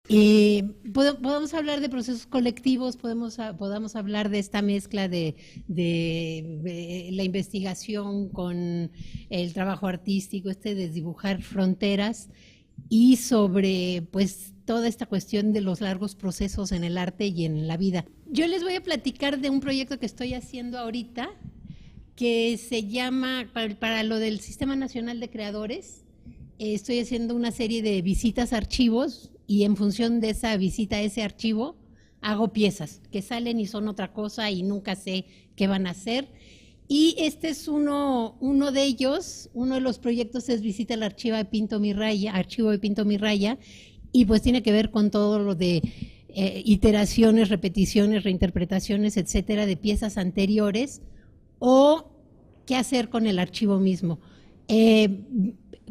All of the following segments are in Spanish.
Podemos hablar de procesos colectivos, podamos hablar de esta mezcla de la investigación con el trabajo artístico, de desdibujar fronteras, y sobre pues toda esta cuestión de los largos procesos en el arte y en la vida. Yo les voy a platicar de un proyecto que estoy haciendo ahorita, que se llama, para lo del Sistema Nacional de Creadores, estoy haciendo una serie de visitas a archivos, y en función de esa visita a ese archivo hago piezas que salen y son otra cosa y nunca sé qué van a hacer. Y este es uno de ellos. Uno de los proyectos es Visita al archivo de Pinto Mi Raya, y pues tiene que ver con todo lo de iteraciones, repeticiones, reinterpretaciones, etcétera, de piezas anteriores, o qué hacer con el archivo mismo.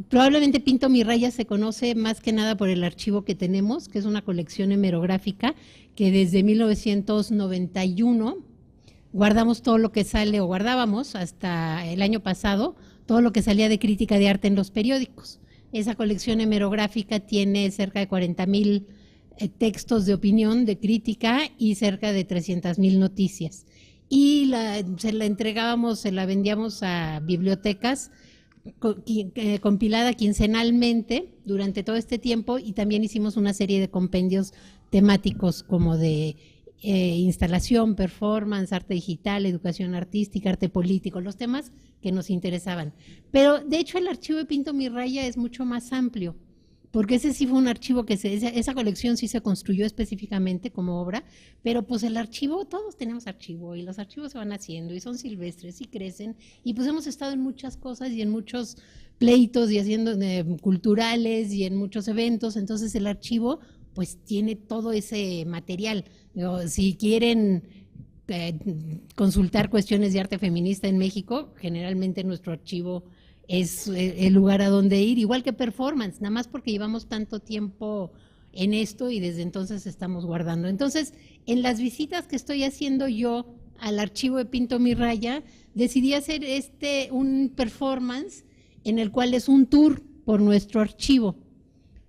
Probablemente Pinto Mi Raya se conoce más que nada por el archivo que tenemos, que es una colección hemerográfica que desde 1991 guardamos todo lo que sale, o guardábamos hasta el año pasado, todo lo que salía de crítica de arte en los periódicos. Esa colección hemerográfica tiene cerca de 40,000 textos de opinión, de crítica, y cerca de 300,000 noticias. Y se la vendíamos a bibliotecas, compilada quincenalmente durante todo este tiempo, y también hicimos una serie de compendios temáticos como de instalación, performance, arte digital, educación artística, arte político, los temas que nos interesaban. Pero de hecho el archivo de Pinto Mi Raya es mucho más amplio, porque ese sí fue un archivo que esa colección sí se construyó específicamente como obra, pero pues el archivo, todos tenemos archivo, y los archivos se van haciendo y son silvestres y crecen, y pues hemos estado en muchas cosas y en muchos pleitos y haciendo culturales y en muchos eventos. Entonces el archivo pues tiene todo ese material. Si quieren consultar cuestiones de arte feminista en México, generalmente nuestro archivo es el lugar a donde ir, igual que performance, nada más porque llevamos tanto tiempo en esto y desde entonces estamos guardando. Entonces, en las visitas que estoy haciendo yo al archivo de Pinto Mi Raya, decidí hacer un performance en el cual es un tour por nuestro archivo.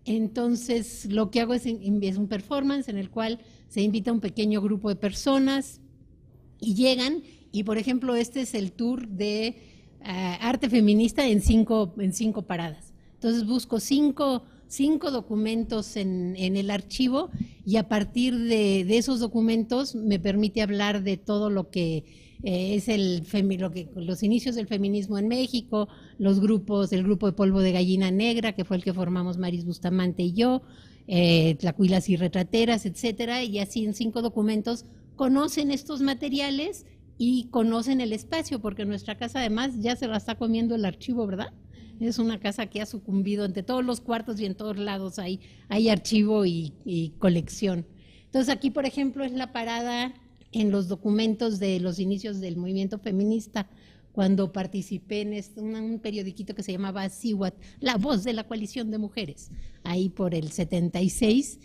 Entonces, lo que hago es un performance en el cual se invita a un pequeño grupo de personas y llegan, y por ejemplo, este es el tour de arte feminista en cinco paradas. Entonces busco cinco documentos en el archivo, y a partir de esos documentos me permite hablar de todo lo que es los inicios del feminismo en México, el grupo de Polvo de Gallina Negra, que fue el que formamos Maris Bustamante y yo, Tlacuilas y Retrateras, etcétera, y así en 5 documentos conocen estos materiales y conocen el espacio, porque nuestra casa además ya se la está comiendo el archivo, ¿verdad? Es una casa que ha sucumbido entre todos los cuartos y en todos lados hay archivo y colección. Entonces aquí, por ejemplo, es la parada en los documentos de los inicios del movimiento feminista, cuando participé en un periodiquito que se llamaba CIWAT, La Voz de la Coalición de Mujeres, ahí por el 76,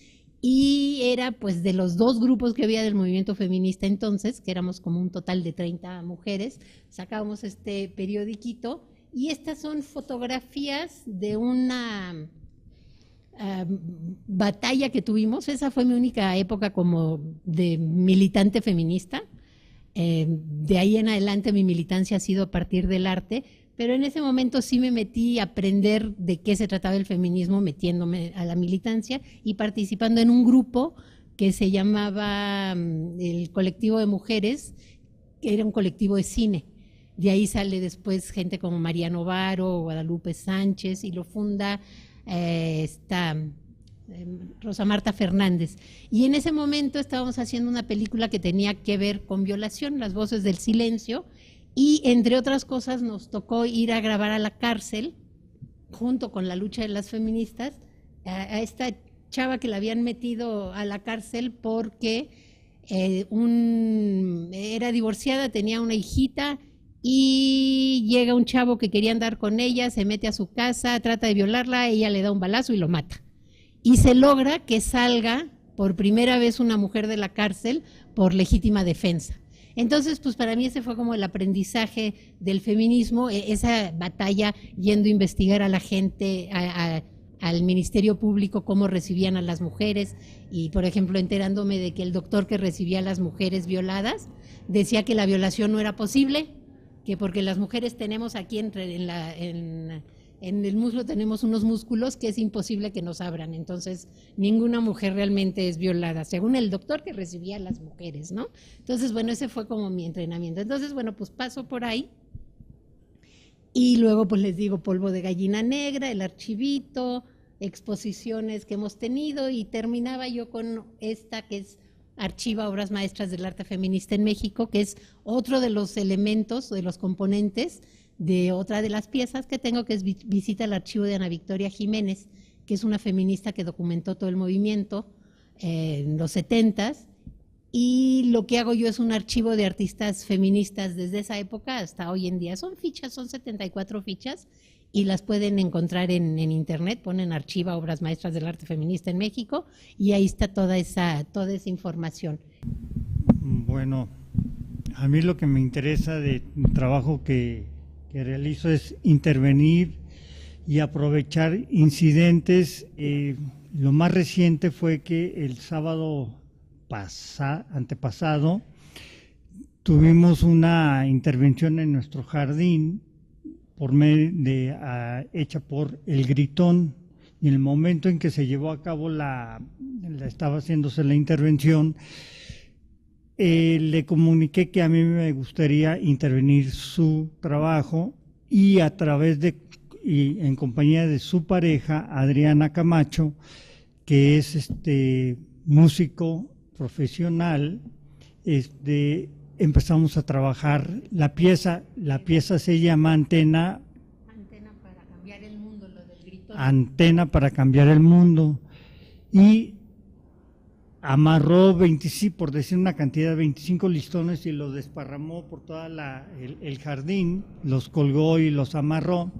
y era pues de los 2 grupos que había del movimiento feminista entonces, que éramos como un total de 30 mujeres, sacábamos este periodiquito, y estas son fotografías de una batalla que tuvimos. Esa fue mi única época como de militante feminista. De ahí en adelante mi militancia ha sido a partir del arte, pero en ese momento sí me metí a aprender de qué se trataba el feminismo, metiéndome a la militancia y participando en un grupo que se llamaba el Colectivo de Mujeres, que era un colectivo de cine. De ahí sale después gente como María Novaro, Guadalupe Sánchez, y lo funda Rosa Marta Fernández. Y en ese momento estábamos haciendo una película que tenía que ver con violación, Las Voces del Silencio, y entre otras cosas nos tocó ir a grabar a la cárcel, junto con la lucha de las feministas, a esta chava que la habían metido a la cárcel porque era divorciada, tenía una hijita, y llega un chavo que quería andar con ella, se mete a su casa, trata de violarla, ella le da un balazo y lo mata. Y se logra que salga por primera vez una mujer de la cárcel por legítima defensa. Entonces, pues para mí ese fue como el aprendizaje del feminismo, esa batalla yendo a investigar a la gente, a al Ministerio Público cómo recibían a las mujeres y, por ejemplo, enterándome de que el doctor que recibía a las mujeres violadas decía que la violación no era posible, que porque las mujeres tenemos aquí en el muslo tenemos unos músculos que es imposible que nos abran, entonces ninguna mujer realmente es violada, según el doctor que recibía a las mujeres, ¿no? Entonces, bueno, ese fue como mi entrenamiento. Entonces, bueno, pues paso por ahí y luego pues les digo polvo de gallina negra, el archivito, exposiciones que hemos tenido y terminaba yo con esta que es Archiva Obras Maestras del Arte Feminista en México, que es otro de los elementos, de los componentes de otra de las piezas que tengo, que es Visita al archivo de Ana Victoria Jiménez, que es una feminista que documentó todo el movimiento en los 70s, y lo que hago yo es un archivo de artistas feministas desde esa época hasta hoy en día. Son fichas, son 74 fichas, y las pueden encontrar en internet, ponen Archiva Obras Maestras del Arte Feminista en México, y ahí está toda esa información. Bueno, a mí lo que me interesa del trabajo que realizo es intervenir y aprovechar incidentes. Lo más reciente fue que el sábado antepasado tuvimos una intervención en nuestro jardín por medio hecha por El Gritón, y en el momento en que se llevó a cabo estaba haciéndose la intervención, le comuniqué que a mí me gustaría intervenir su trabajo y y en compañía de su pareja, Adriana Camacho, que es músico profesional, empezamos a trabajar la pieza. La pieza se llama Antena para cambiar el mundo, lo del Gritón. Antena para cambiar el mundo. Y amarró 25, por decir una cantidad, 25 listones y los desparramó por toda el jardín, los colgó y los amarró.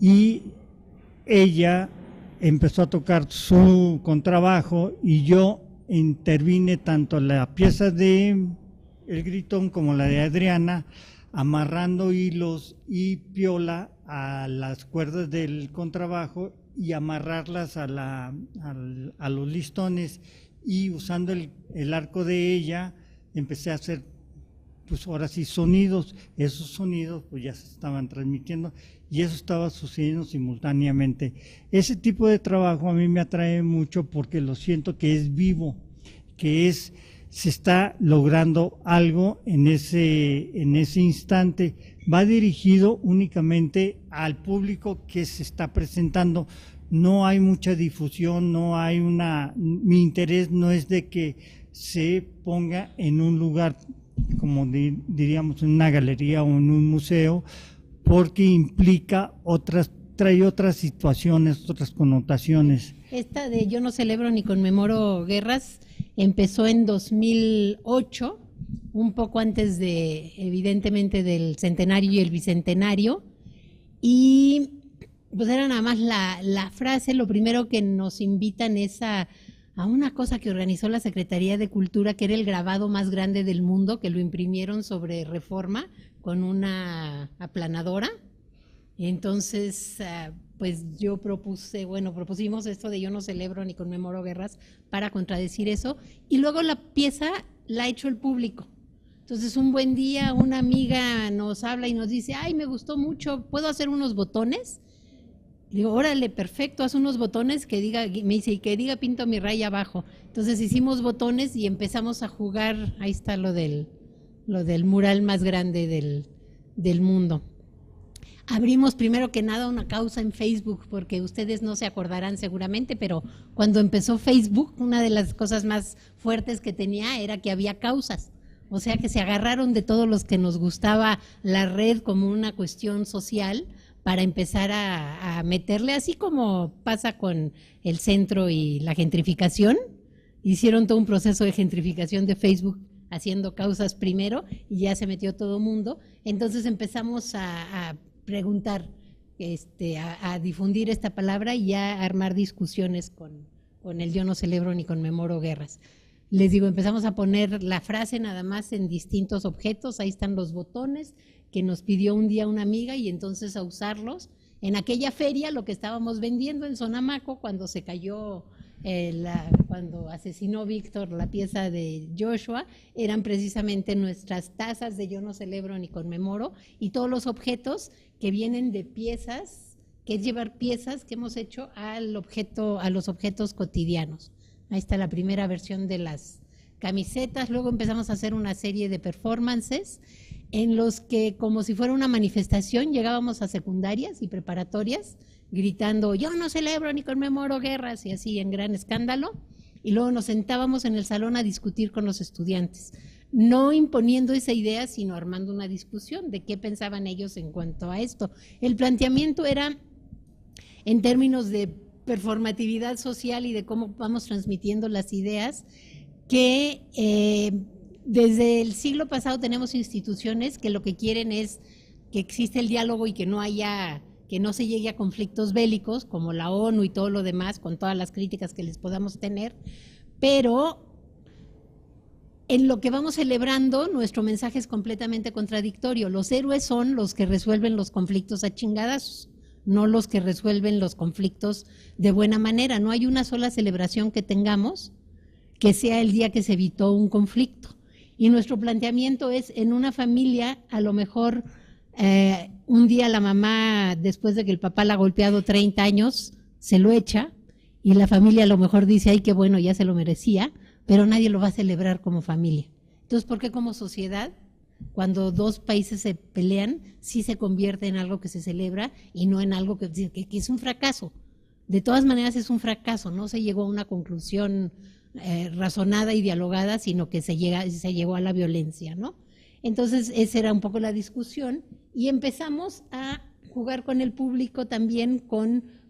Y ella empezó a tocar su contrabajo y yo intervine tanto la pieza de El Gritón como la de Adriana, amarrando hilos y piola a las cuerdas del contrabajo y amarrarlas a los listones, y usando el arco de ella empecé a hacer, pues ahora sí, sonidos. Esos sonidos pues ya se estaban transmitiendo y eso estaba sucediendo simultáneamente. Ese tipo de trabajo a mí me atrae mucho porque lo siento que es vivo, que se está logrando algo en ese instante. Va dirigido únicamente al público que se está presentando. No hay mucha difusión, mi interés no es de que se ponga en un lugar, como diríamos, en una galería o en un museo, porque implica trae otras situaciones, otras connotaciones. Esta de Yo no celebro ni conmemoro guerras empezó en 2008, un poco antes evidentemente, del centenario y el bicentenario, y pues era nada más la frase. Lo primero que nos invitan es a una cosa que organizó la Secretaría de Cultura, que era el grabado más grande del mundo, que lo imprimieron sobre Reforma con una aplanadora. Entonces, pues yo propusimos esto de Yo no celebro ni conmemoro guerras para contradecir eso, y luego la pieza la ha hecho el público. Entonces, un buen día una amiga nos habla y nos dice: ay, me gustó mucho, ¿puedo hacer unos botones? Digo, órale, perfecto, haz unos botones me dice, y que diga Pinto mi raya abajo. Entonces hicimos botones y empezamos a jugar. Ahí está lo del mural más grande del mundo. Abrimos primero que nada una causa en Facebook, porque ustedes no se acordarán seguramente, pero cuando empezó Facebook, una de las cosas más fuertes que tenía era que había causas. O sea, que se agarraron de todos los que nos gustaba la red como una cuestión social, para empezar a meterle, así como pasa con el centro y la gentrificación. Hicieron todo un proceso de gentrificación de Facebook, haciendo causas primero, y ya se metió todo el mundo. Entonces empezamos a preguntar, a difundir esta palabra y a armar discusiones con el Yo no celebro ni conmemoro guerras. Les digo, empezamos a poner la frase nada más en distintos objetos. Ahí están los botones que nos pidió un día una amiga, y entonces a usarlos, en aquella feria lo que estábamos vendiendo en Sonamaco cuando se cayó, cuando asesinó Víctor la pieza de Joshua, eran precisamente nuestras tazas de Yo no celebro ni conmemoro y todos los objetos que vienen de piezas, que es llevar piezas que hemos hecho a los objetos cotidianos. Ahí está la primera versión de las camisetas. Luego empezamos a hacer una serie de performances en los que, como si fuera una manifestación, llegábamos a secundarias y preparatorias gritando yo no celebro ni conmemoro guerras y así en gran escándalo, y luego nos sentábamos en el salón a discutir con los estudiantes, no imponiendo esa idea, sino armando una discusión de qué pensaban ellos en cuanto a esto. El planteamiento era en términos de performatividad social y de cómo vamos transmitiendo las ideas, que desde el siglo pasado tenemos instituciones que lo que quieren es que existe el diálogo y que no se llegue a conflictos bélicos como la ONU y todo lo demás, con todas las críticas que les podamos tener, pero en lo que vamos celebrando nuestro mensaje es completamente contradictorio. Los héroes son los que resuelven los conflictos a chingadazos, no los que resuelven los conflictos de buena manera. No hay una sola celebración que tengamos que sea el día que se evitó un conflicto. Y nuestro planteamiento es, en una familia, a lo mejor un día la mamá, después de que el papá la ha golpeado 30 años, se lo echa, y la familia a lo mejor dice, ay, qué bueno, ya se lo merecía, pero nadie lo va a celebrar como familia. Entonces, ¿por qué como sociedad, cuando dos países se pelean, sí se convierte en algo que se celebra y no en algo que es un fracaso? De todas maneras es un fracaso, no se llegó a una conclusión razonada y dialogada, sino que se llegó a la violencia, ¿no? Entonces, esa era un poco la discusión, y empezamos a jugar con el público también,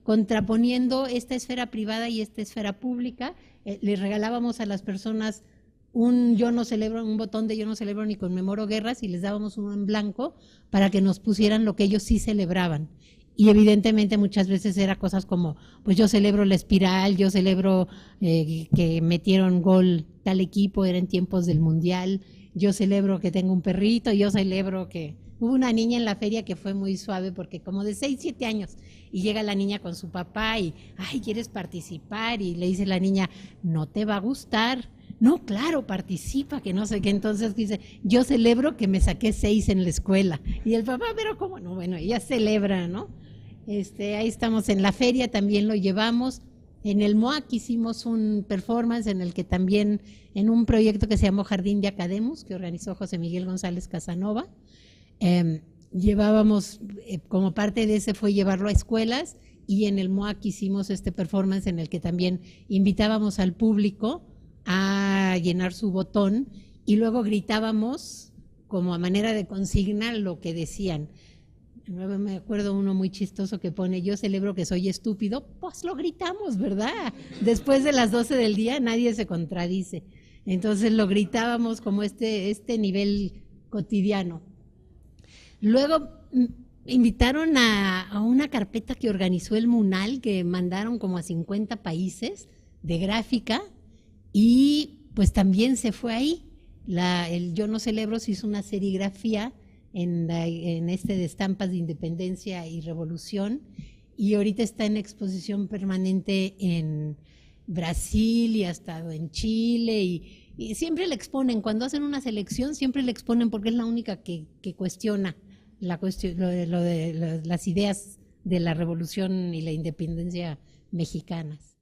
contraponiendo esta esfera privada y esta esfera pública. Les regalábamos a las personas un botón de yo no celebro ni conmemoro guerras, y les dábamos uno en blanco para que nos pusieran lo que ellos sí celebraban. Y evidentemente muchas veces era cosas como, pues yo celebro la espiral, yo celebro que metieron gol tal equipo, era en tiempos del mundial, yo celebro que tengo un perrito, yo celebro que... Hubo una niña en la feria que fue muy suave, porque como de 6, 7 años, y llega la niña con su papá y, ay, ¿quieres participar? Y le dice la niña, no te va a gustar. No, claro, participa, que no sé qué. Entonces dice, yo celebro que me saqué 6 en la escuela. Y el papá, pero ¿cómo no? Bueno, ella celebra, ¿no? Ahí estamos en la feria, también lo llevamos. En el MOAC hicimos un performance en el que también, en un proyecto que se llamó Jardín de Academus, que organizó José Miguel González Casanova, llevábamos, como parte de ese fue llevarlo a escuelas, y en el MOAC hicimos este performance en el que también invitábamos al público a llenar su botón, y luego gritábamos como a manera de consigna lo que decían. Me acuerdo uno muy chistoso que pone, yo celebro que soy estúpido, pues lo gritamos, ¿verdad? Después de las 12 del día nadie se contradice. Entonces lo gritábamos como este nivel cotidiano. Luego invitaron a una carpeta que organizó el MUNAL, que mandaron como a 50 países de gráfica, y pues también se fue ahí. El Yo no celebro se hizo una serigrafía en de estampas de independencia y revolución, y ahorita está en exposición permanente en Brasil y ha estado en Chile, y siempre le exponen, cuando hacen una selección siempre le exponen, porque es la única que cuestiona lo de las ideas de la revolución y la independencia mexicanas.